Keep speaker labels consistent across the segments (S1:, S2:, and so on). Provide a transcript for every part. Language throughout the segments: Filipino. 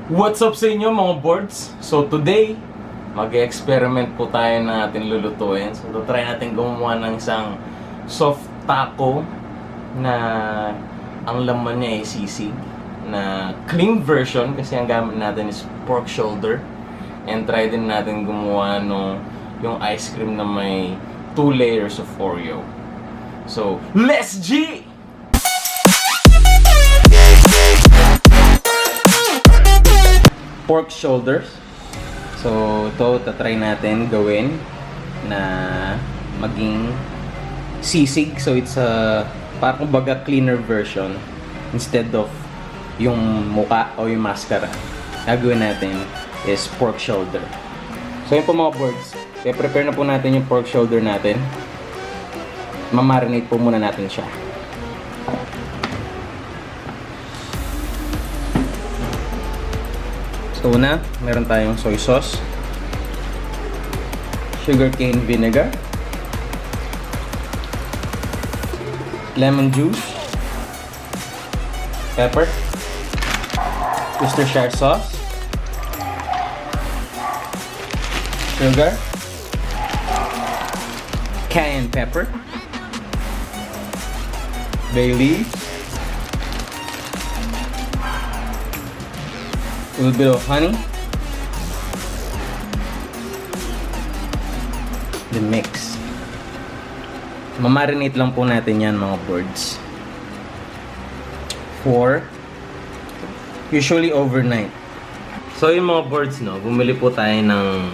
S1: What's up sa inyo mga boards? So today, mag-experiment po tayo na ating lulutuin. So try natin gumawa ng isang soft taco na ang laman niya ay sisig na clean version kasi ang gamit natin is pork shoulder. And try din natin gumawa yung ice cream na may 2 layers of Oreo. So, let's G! Pork shoulders. So, ito tatry natin gawin na maging sisig. So, it's a parang kumbaga cleaner version instead of yung muka o yung mascara. Gagawin natin is pork shoulder. So, yun po mga boards. I-prepare na po natin yung pork shoulder natin. Mamarinate po muna natin siya. So una, meron tayong soy sauce, sugarcane vinegar, lemon juice, pepper, Worcestershire sauce, sugar, cayenne pepper, bay leaves, a little bit of honey, the mix. Mamarinate lang po natin yan mga boards for usually overnight. So yung mga boards, no, bumili po tayo ng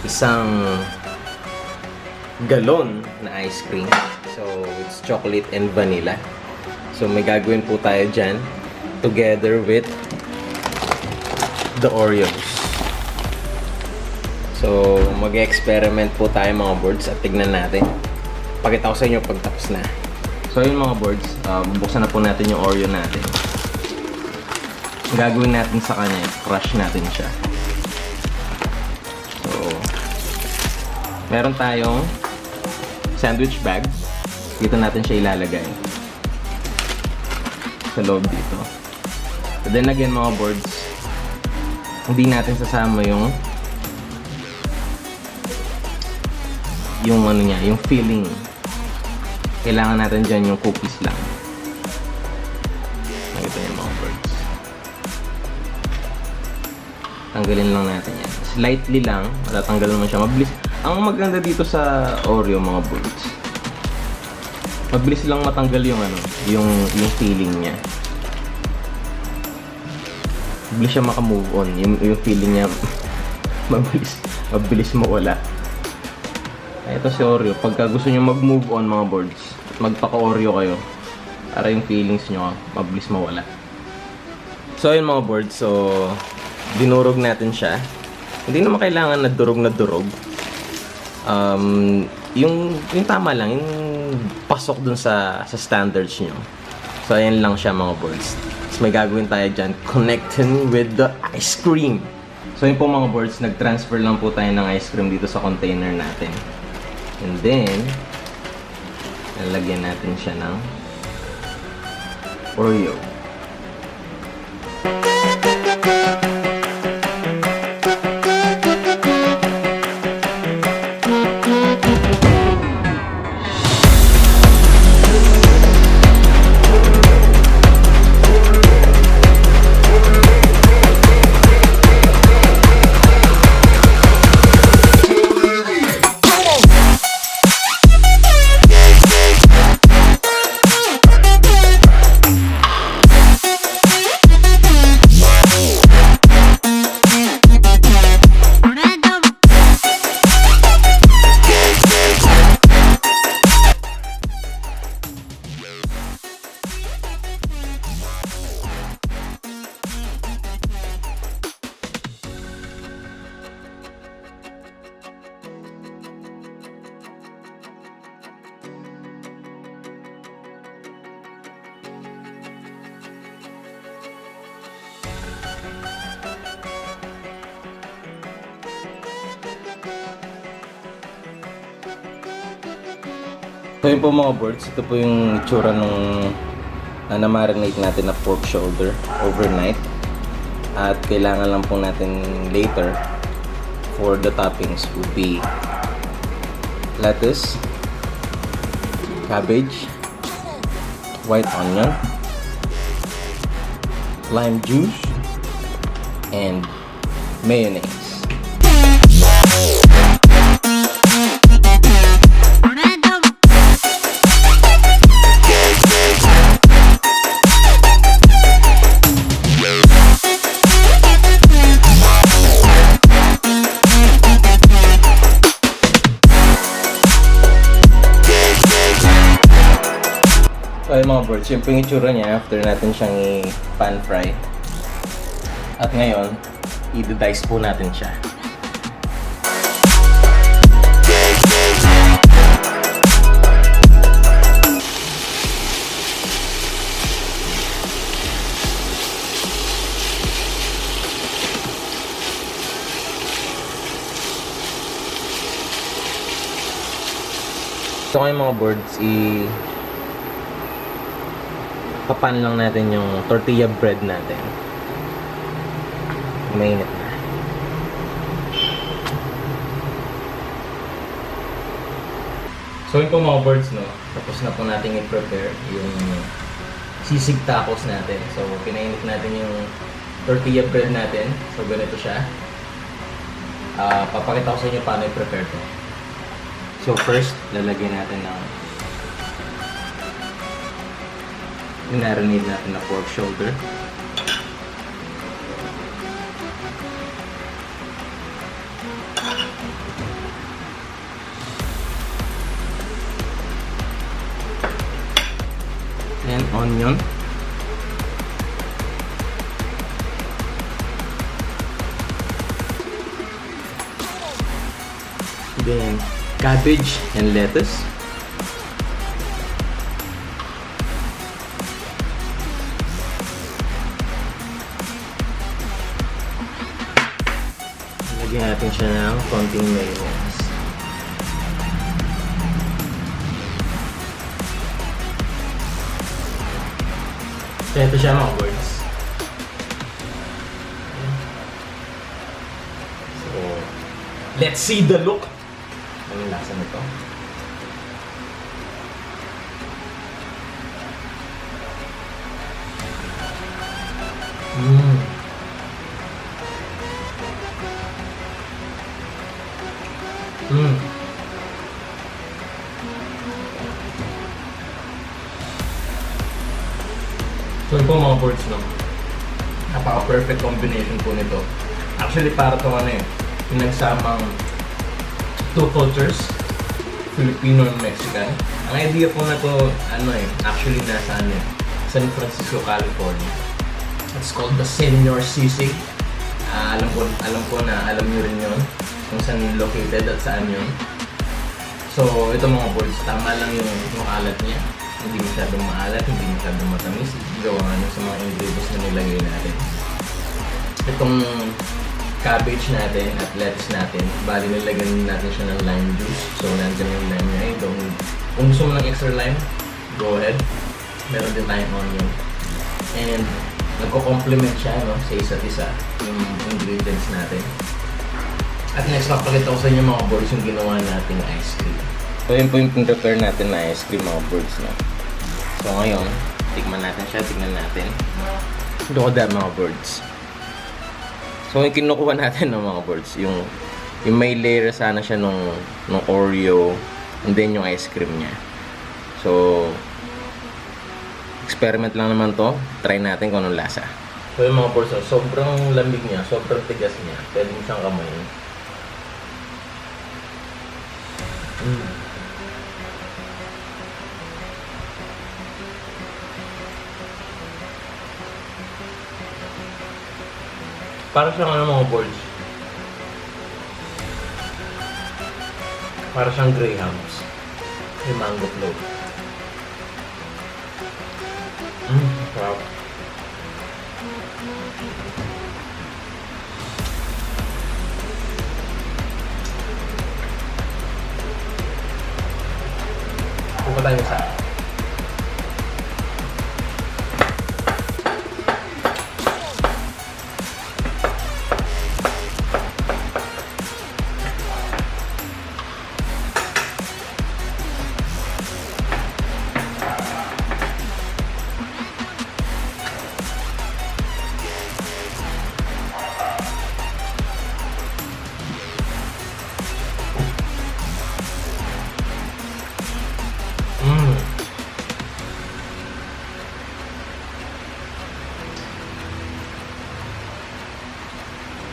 S1: isang galon na ice cream. So it's chocolate and vanilla. So may gagawin po tayo dyan together with the Oreos. So, mag-experiment po tayo mga boards at tignan natin. Pakita ko sa inyo pag tapos na. So, yun mga boards, bubuksan na po natin yung Oreo natin. Ang gagawin natin sa kanya, crush natin siya. So, meron tayong sandwich bag. Dito natin siya ilalagay. Sa loob dito. So, then again mga boards, hindi natin sasama yung ano niya, yung filling. Kailangan natin dyan yung cookies lang. Nakita niyo mga birds. Tanggalin lang natin yan. Slightly lang, matatanggal naman siya. Mabilis. Ang maganda dito sa Oreo mga birds, mabilis lang matanggal yung yung filling niya. Mabilis siya makamove on. Yung feeling niya mabilis mawala. Ito si Oreo. Pagka gusto nyo mag-move on mga boards, magpaka-Oreo kayo para yung feelings nyo mabilis mawala. So ayun mga boards. So dinurog natin siya. Hindi naman kailangan na durog. Yung tama lang. Yung pasok dun sa standards nyo. So ayan lang siya mga boards. May gagawin tayo dyan, connecting with the ice cream. So yun po mga boards, nag-transfer lang po tayo ng ice cream dito sa container natin. And then, lalagyan natin siya ng Oreo. So yun po mga boards, ito po yung itsura nung na-marinate natin na pork shoulder overnight. At kailangan lang po natin later for the toppings would be lettuce, cabbage, white onion, lime juice, and mayonnaise. So yung mga birds, yung itsura niya after natin siyang pan fry. At ngayon, i-dice po natin siya. So ngayon mga birds, papan lang natin yung tortilla bread natin. Mainit na. So yun po mga birds, no? Tapos na po natin i-prepare yung sisig tacos natin. So pinainit natin yung tortilla bread natin. So ganito siya. Papakita ko sa inyo paano i-prepare to. So first, lalagyan natin ng marinate natin na pork shoulder. Then onion. Then cabbage and lettuce. Lagyan natin siya ng konting mayonnaise. So ito siya mga birds. So let's see the look. Anong lasa nito? So yun po mga birds, no? Napaka-perfect combination po nito. Actually, para ito yung nagsamang two cultures, Filipino and Mexican. Ang idea po na to, actually nasa San Francisco, California. It's called the Señor Sisig. Alam ko na alam nyo rin yun kung saan located at saan yun. So ito mga birds, tama lang yung alat niya. Hindi masyadong maalat, hindi masyadong matamis. Gawa sa mga ingredients na nilagay natin. Itong cabbage natin at lettuce natin, bali nilagyan natin siya ng lime juice. So nandiyan yung lime niya. Kung gusto mo ng extra lime, go ahead. Meron din tayong onion. And nagko-complement siya sa isa't isa yung ingredients natin. At next, papakita ko sa inyo mga birds yung ginawa nating ice cream. So yun po yung prepare natin na ice cream mga birds, no? So ngayon, tikman natin siya, tignan natin. Look at that mga birds. So yung kinukuha natin ng mga birds, yung may layer sana siya nung Oreo and then yung ice cream niya. So experiment lang naman to, try natin kung anong lasa. So yung mga birds, sobrang lamig niya, sobrang tigas niya, pwede mo siyang kamayin. Para siyang mga birds. Para siyang greyhounds. Yung mango float. Wow. Pupunta tayo sa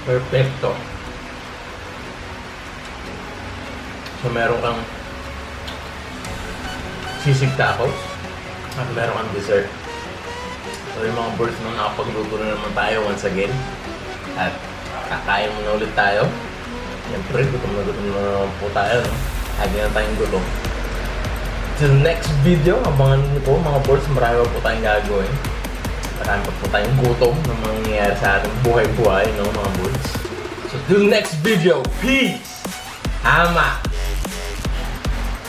S1: Perfecto. So meron kang sisig tacos at meron kang dessert. So yung mga birds nung nakapagluto na naman tayo once again. At kakain muna ulit tayo. Siyempre, gutom na naman po tayo. No? Lagi na tayong gutom. Till next video, abangan niyo po mga birds. Marami pa po tayong gagawin. Marami pa po tayong gutom na mangyayari sa ating buhay-buhay, no, mga birds. So till next video, peace! Hama!